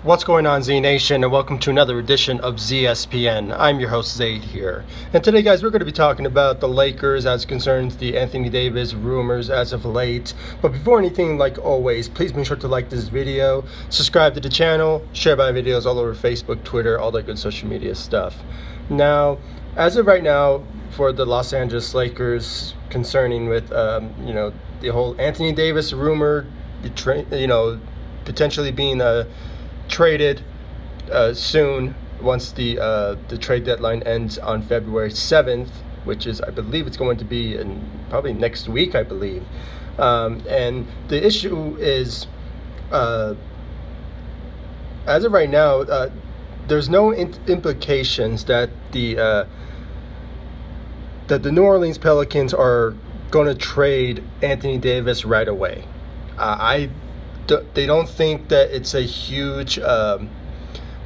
What's going on, Z Nation, and welcome to another edition of ZSPN. I'm your host, Zaid here. And today, guys, we're going to be talking about the Lakers as concerns the Anthony Davis rumors as of late. But before anything, like always, please make sure to like this video, subscribe to the channel, share my videos all over Facebook, Twitter, all that good social media stuff. Now, as of right now, for the Los Angeles Lakers, concerning with, the whole Anthony Davis rumor, potentially being traded soon once the trade deadline ends on February 7th, which is, I believe, it's going to be in probably next week, I believe. And the issue is, as of right now, there's no implications that the New Orleans Pelicans are going to trade Anthony Davis right away. They don't think that it's a huge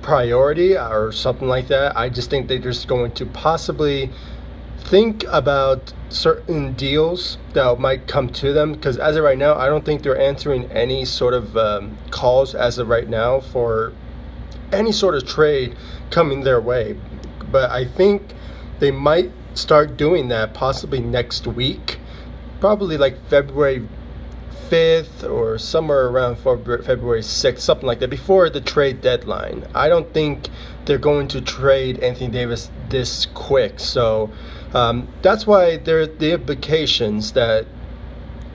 priority or something like that. I just think they're just going to possibly think about certain deals that might come to them, because as of right now, I don't think they're answering any sort of calls as of right now for any sort of trade coming their way. But I think they might start doing that possibly next week, probably like February 5th or somewhere around February 6th, something like that, before the trade deadline. I don't think they're going to trade Anthony Davis this quick. So that's why there are the implications that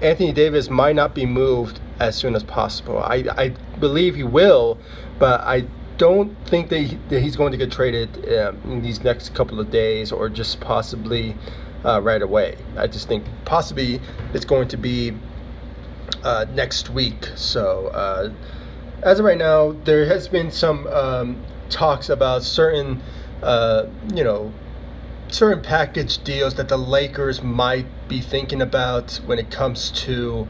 Anthony Davis might not be moved as soon as possible. I believe he will, but I don't think that he's going to get traded in these next couple of days, or just possibly right away. I just think possibly it's going to be next week. So as of right now, there has been some talks about certain certain package deals that the Lakers might be thinking about when it comes to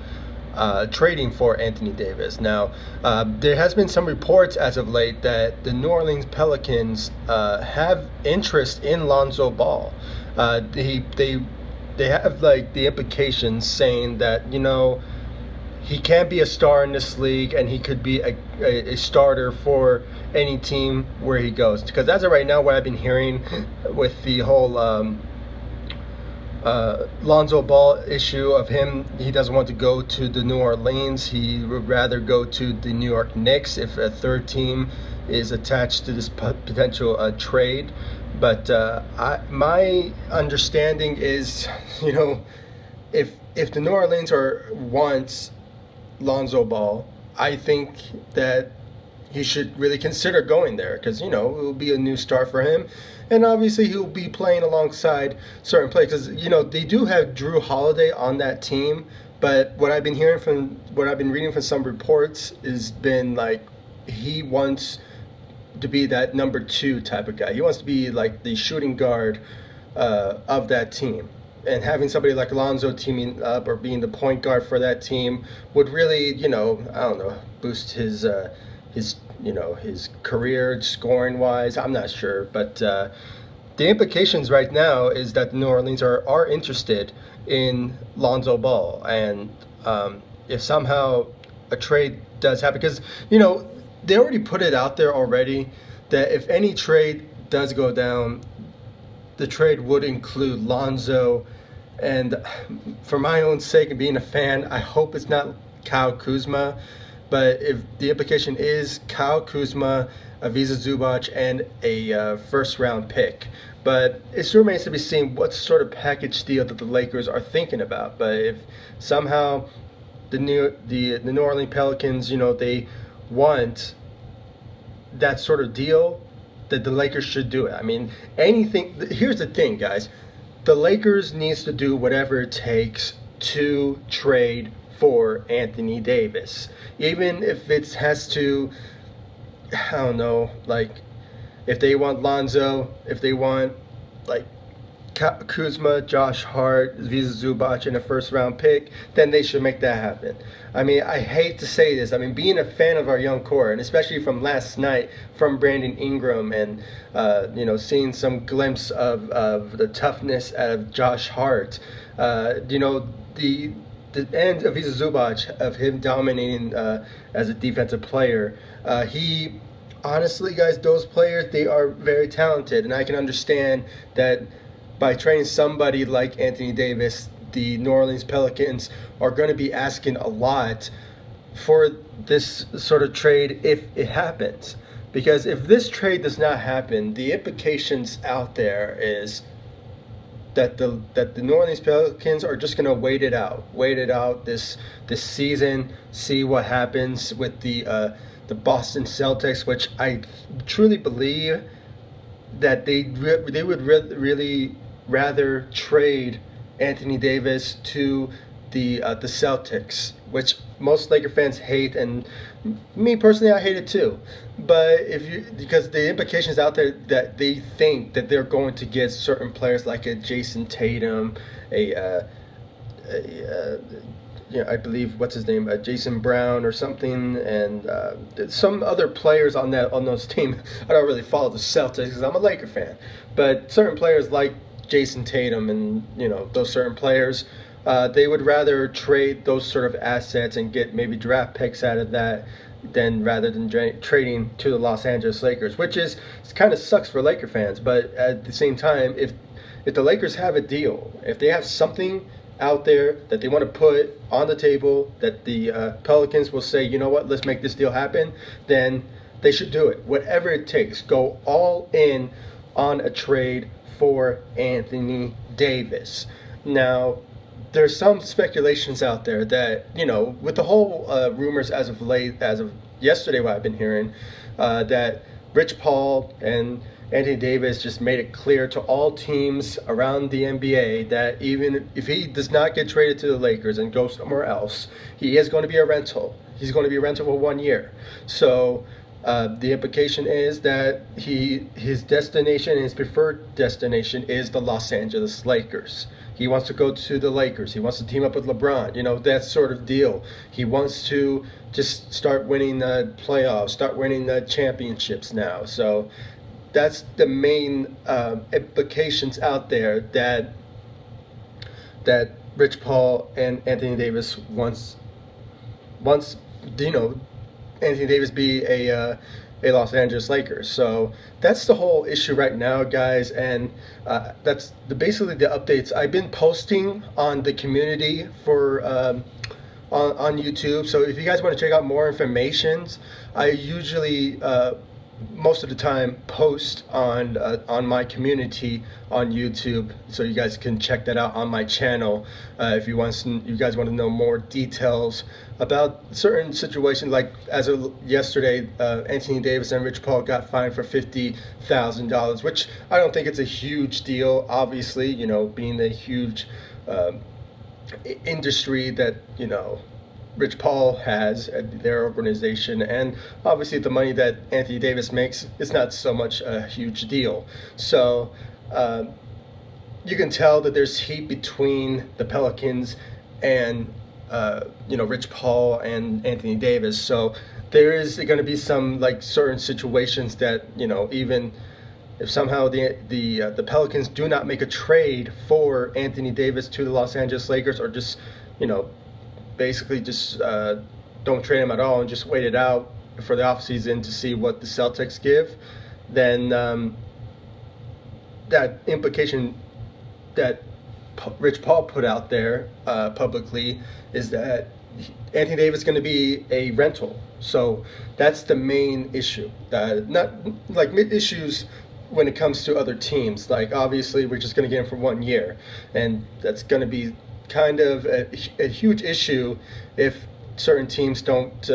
trading for Anthony Davis. Now, there has been some reports as of late that the New Orleans Pelicans have interest in Lonzo Ball. They have like the implications saying that, he can be a star in this league, and he could be a starter for any team where he goes. Because as of right now, what I've been hearing with the whole Lonzo Ball issue of him, he doesn't want to go to the New Orleans. He would rather go to the New York Knicks if a third team is attached to this potential trade. But my understanding is, if the New Orleans wants Lonzo Ball, I think that he should really consider going there, because it will be a new start for him, and obviously he'll be playing alongside certain players, because they do have Drew Holiday on that team. But what I've been reading from some reports has been like he wants to be that number 2 type of guy. He wants to be like the shooting guard of that team. And having somebody like Lonzo teaming up or being the point guard for that team would really, boost his career scoring wise. I'm not sure, but the implications right now is that the New Orleans are interested in Lonzo Ball, and if somehow a trade does happen, because they already put it out there already that if any trade does go down, the trade would include Lonzo. And for my own sake and being a fan, I hope it's not Kyle Kuzma. But if the implication is Kyle Kuzma, Ivica Zubac, and a first-round pick. But it still remains to be seen what sort of package deal that the Lakers are thinking about. But if somehow the New Orleans Pelicans, they want that sort of deal, that the Lakers should do it. I mean, anything. Here's the thing, guys. The Lakers needs to do whatever it takes to trade for Anthony Davis. Even if it has to, I don't know, like if they want Lonzo, if they want like Kuzma, Josh Hart, Ivica Zubac, and a first-round pick, then they should make that happen. I mean, I hate to say this. I mean, being a fan of our young core, and especially from last night from Brandon Ingram, and seeing some glimpse of the toughness out of Josh Hart, the end of Ivica Zubac, of him dominating as a defensive player, he honestly, guys, those players, they are very talented, and I can understand that by trading somebody like Anthony Davis, the New Orleans Pelicans are going to be asking a lot for this sort of trade if it happens. Because if this trade does not happen, the implications out there is that the New Orleans Pelicans are just going to wait it out this season, see what happens with the Boston Celtics, which I truly believe that they would really rather trade Anthony Davis to the Celtics, which most Laker fans hate, and me personally, I hate it too. But because the implications out there that they think that they're going to get certain players like a Jason Tatum, I believe what's his name, Jason Brown or something, and some other players on those teams. I don't really follow the Celtics because I'm a Laker fan, but certain players like Jason Tatum and those certain players, they would rather trade those sort of assets and get maybe draft picks out of that rather than trading to the Los Angeles Lakers, which is kind of sucks for Laker fans. But at the same time, if the Lakers have a deal, if they have something out there that they want to put on the table that the Pelicans will say, you know what, let's make this deal happen, then they should do it. Whatever it takes, go all in on a trade for Anthony Davis. Now, there's some speculations out there that, with the whole rumors as of yesterday, what I've been hearing, that Rich Paul and Anthony Davis just made it clear to all teams around the NBA that even if he does not get traded to the Lakers and go somewhere else, he is going to be a rental. He's going to be a rental for 1 year. So the implication is that his destination, his preferred destination, is the Los Angeles Lakers. He wants to go to the Lakers. He wants to team up with LeBron, that sort of deal. He wants to just start winning the playoffs, start winning the championships now. So that's the main implications out there that Rich Paul and Anthony Davis wants Anthony Davis be a Los Angeles Lakers. So that's the whole issue right now, guys, and that's basically the updates I've been posting on the community for on YouTube. So if you guys want to check out more information, I usually most of the time post on my community on YouTube, so you guys can check that out on my channel if you guys want to know more details about certain situations. Like as of yesterday, Anthony Davis and Rich Paul got fined for $50,000, which I don't think it's a huge deal. Obviously, being a huge industry that Rich Paul has at their organization, and obviously the money that Anthony Davis makes is not so much a huge deal. So you can tell that there's heat between the Pelicans and Rich Paul and Anthony Davis. So there is going to be some certain situations that even if somehow the Pelicans do not make a trade for Anthony Davis to the Los Angeles Lakers, or just basically just don't trade him at all and just wait it out for the offseason to see what the Celtics give, then that implication that Rich Paul put out there publicly is that Anthony Davis is going to be a rental. So that's the main issue. Not like issues when it comes to other teams. Like obviously we're just going to get him for 1 year, and that's going to be kind of a huge issue if certain teams don't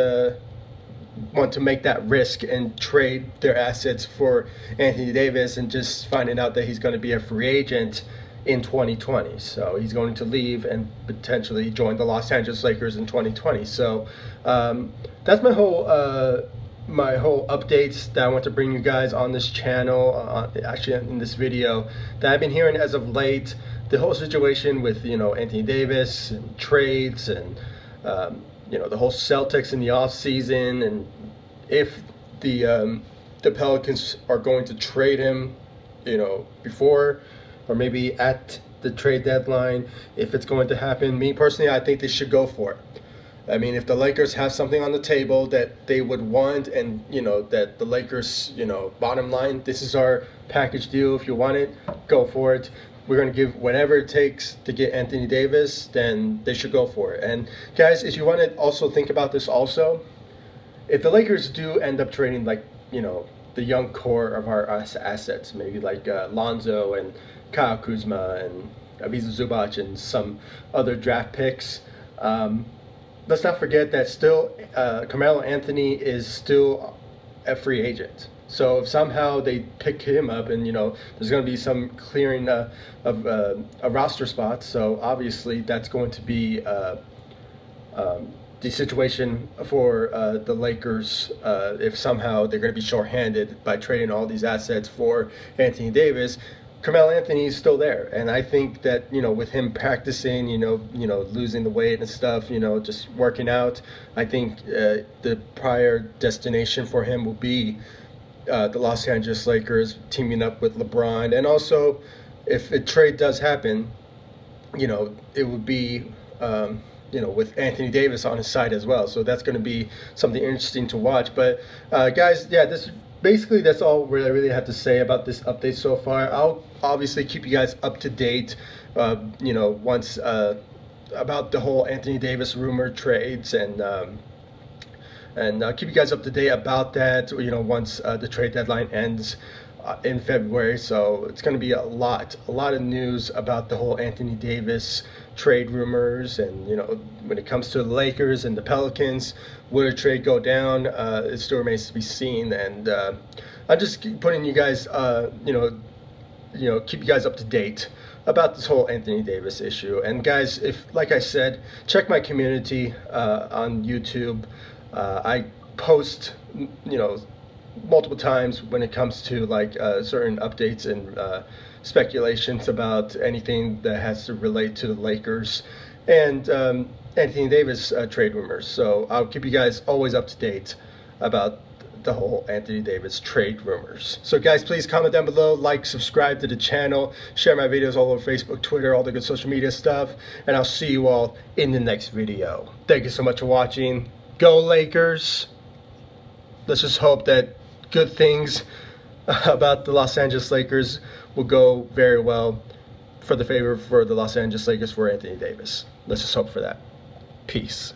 want to make that risk and trade their assets for Anthony Davis, and just finding out that he's going to be a free agent in 2020. So he's going to leave and potentially join the Los Angeles Lakers in 2020. So that's my whole updates that I want to bring you guys on this channel, actually in this video, that I've been hearing as of late. The whole situation with Anthony Davis and trades, and the whole Celtics in the off season, and if the Pelicans are going to trade him before or maybe at the trade deadline, if it's going to happen. Me personally, I think they should go for it. I mean, if the Lakers have something on the table that they would want, and that the Lakers, bottom line, this is our package deal. If you want it, go for it. We're going to give whatever it takes to get Anthony Davis, then they should go for it. And guys, if you want to also think about this also, if the Lakers do end up trading, like, the young core of our assets, maybe like Lonzo and Kyle Kuzma and Aviza Zubac and some other draft picks, let's not forget that still Carmelo Anthony is still a free agent. So if somehow they pick him up, and there's going to be some clearing of a roster spots, so obviously that's going to be the situation for the Lakers if somehow they're going to be shorthanded by trading all these assets for Anthony Davis. Carmelo Anthony is still there, and I think that with him practicing, losing the weight and stuff, just working out, I think the prior destination for him will be the Los Angeles Lakers teaming up with LeBron. And also, if a trade does happen, it would be with Anthony Davis on his side as well. So that's going to be something interesting to watch. But guys, yeah, that's all I really have to say about this update so far. I'll obviously keep you guys up to date, once about the whole Anthony Davis rumor trades, and I'll keep you guys up to date about that, once the trade deadline ends in February. So it's going to be a lot of news about the whole Anthony Davis trade rumors, and when it comes to the Lakers and the Pelicans, would a trade go down? It still remains to be seen, and I'm just putting you guys, keep you guys up to date about this whole Anthony Davis issue. And guys, if, like I said, check my community on YouTube. I post, multiple times when it comes to like certain updates and speculations about anything that has to relate to the Lakers and Anthony Davis trade rumors. So I'll keep you guys always up to date about the whole Anthony Davis trade rumors. So guys, please comment down below, like, subscribe to the channel, share my videos all over Facebook, Twitter, all the good social media stuff, and I'll see you all in the next video. Thank you so much for watching. Go Lakers! Let's just hope that good things about the Los Angeles Lakers will go very well for the favor for the Los Angeles Lakers for Anthony Davis. Let's just hope for that. Peace.